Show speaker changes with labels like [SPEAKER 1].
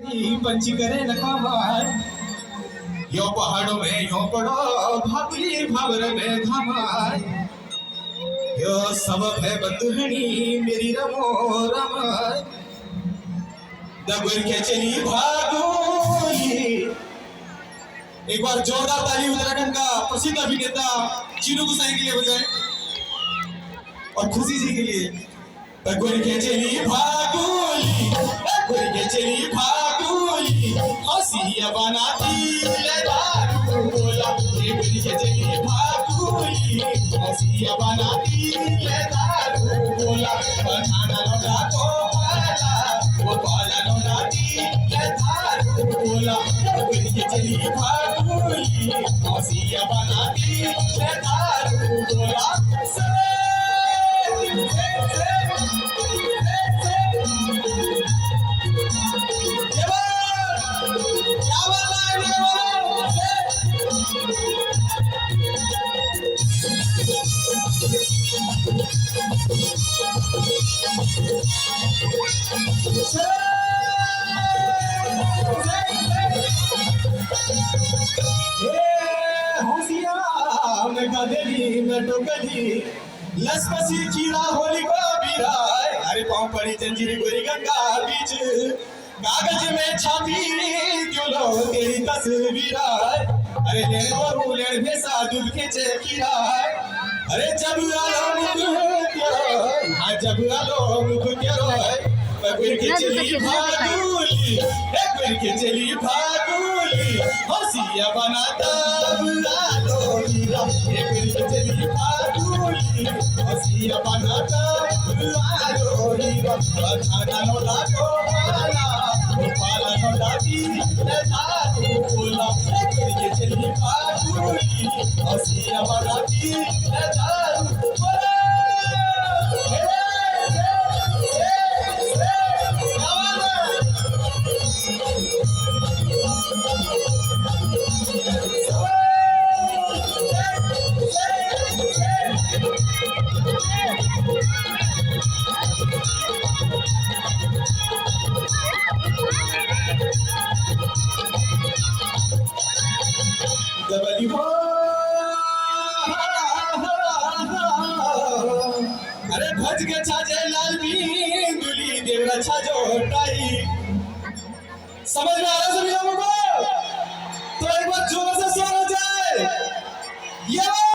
[SPEAKER 1] पंछी करे न कमाए यो पहाड़ों में यो पड़ो भाभी भावर में घमाए यो सब है बंधुहनी मेरी रमो रमाए दबुर के चली भागोली। एक बार जोरदार ताली उत्तराखंड का प्रसिद्ध अभिनेता चीनू गुसाई के लिए बजाएं और खुशी जी के लिए। दबुर के चली भागोली दबुर के चली भागोली हंसिया बनाती ले दारू बोला दबुर के चली भागोली हंसिया बनाती ले दारू बोला बनाना लौटा को पाला वो पाला लौटाती ले दारू बोला दबुर के चली भागोली हंसिया बनाती ले दारू बोला लसपसी चीरा होली को बिराय अरे पाँव पड़ी जंजीरी गोरी गंगा बीच कागज में छापी क्यों लो तेरी तस्वीर अरे लेने और लेने भेसा दूध के चेकिराय अरे जब आलो मुख तेरो हाँ जब आलो मुख तेरो पकड़ के चली भागुली पकड़ के चली भागुली हंसिया बनाता आलो हीरा पकड़ के चली भागुली हंसिया बनाता आलो हीरा खाना लौटा को पाला लौटा दी दारू बोला पकड़ के चली भागुली हंसिया बनाती दारू बोला। अरे भज के छाजे लाल बिंदुली देवरा छाजो टाई समझ में आ रहा सभी लोगों को।